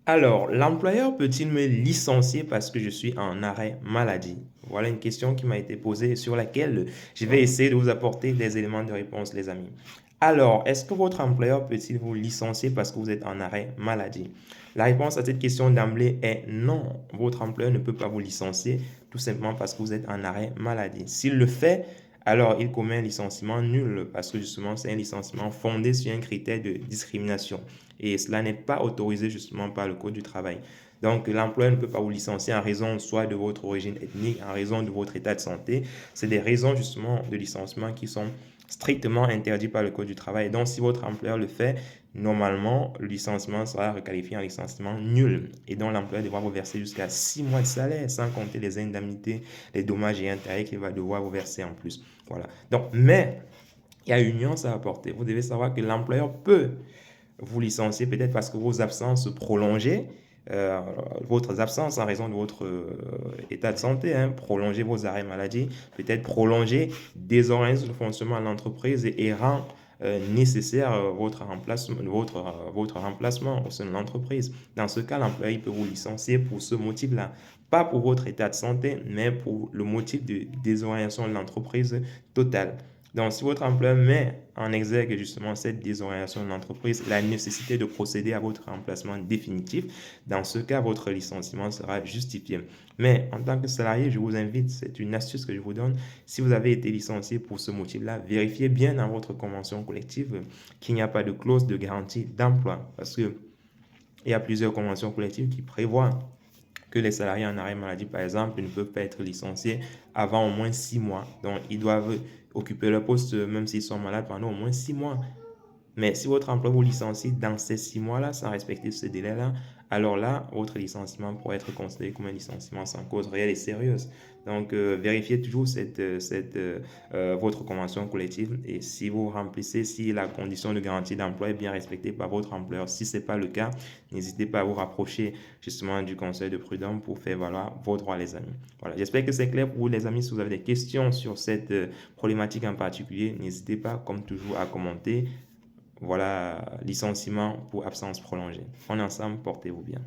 Alors, l'employeur peut-il me licencier parce que je suis en arrêt maladie? Voilà une question qui m'a été posée et sur laquelle je vais essayer de vous apporter des éléments de réponse, les amis. Alors, est-ce que votre employeur peut-il vous licencier parce que vous êtes en arrêt maladie? La réponse à cette question d'emblée est non. Votre employeur ne peut pas vous licencier tout simplement parce que vous êtes en arrêt maladie. S'il le fait, alors il commet un licenciement nul parce que justement c'est un licenciement fondé sur un critère de discrimination et cela n'est pas autorisé justement par le Code du travail. Donc l'employeur ne peut pas vous licencier en raison soit de votre origine ethnique, en raison de votre état de santé. C'est des raisons justement de licenciement qui sont strictement interdites par le Code du travail. Donc si votre employeur le fait, normalement le licenciement sera requalifié en licenciement nul et donc l'employeur devra vous verser jusqu'à 6 mois de salaire sans compter les indemnités, les dommages et intérêts qu'il va devoir vous verser en plus. Voilà. Donc, mais il y a une nuance à apporter. Vous devez savoir que l'employeur peut vous licencier peut-être parce que vos absences prolongées, votre absence en raison de votre état de santé, hein, prolonger vos arrêts maladie, peut-être prolonger, désorganiser le fonctionnement de l'entreprise et rend nécessaire votre remplacement au sein de l'entreprise. Dans ce cas, l'employeur peut vous licencier pour ce motif-là. Pas pour votre état de santé, mais pour le motif de désorganisation de l'entreprise totale. Donc, si votre employeur met en exergue justement cette désorientation de l'entreprise, la nécessité de procéder à votre remplacement définitif, dans ce cas, votre licenciement sera justifié. Mais en tant que salarié, je vous invite, c'est une astuce que je vous donne, si vous avez été licencié pour ce motif-là, vérifiez bien dans votre convention collective qu'il n'y a pas de clause de garantie d'emploi. Parce que il y a plusieurs conventions collectives qui prévoient que les salariés en arrêt maladie, par exemple, ne peuvent pas être licenciés avant au moins 6 mois. Donc, ils doivent occuper leur poste même s'ils sont malades pendant au moins 6 mois. Mais si votre emploi vous licencie dans ces 6 mois-là, sans respecter ce délai-là, alors là, votre licenciement pourrait être considéré comme un licenciement sans cause réelle et sérieuse. Donc, vérifiez toujours votre convention collective et si vous remplissez, si la condition de garantie d'emploi est bien respectée par votre employeur. Si ce n'est pas le cas, n'hésitez pas à vous rapprocher justement du conseil de prud'homme pour faire valoir vos droits, les amis. Voilà, j'espère que c'est clair pour vous, les amis. Si vous avez des questions sur cette problématique en particulier, n'hésitez pas, comme toujours, à commenter. Voilà, licenciement pour absence prolongée. On est ensemble, portez-vous bien.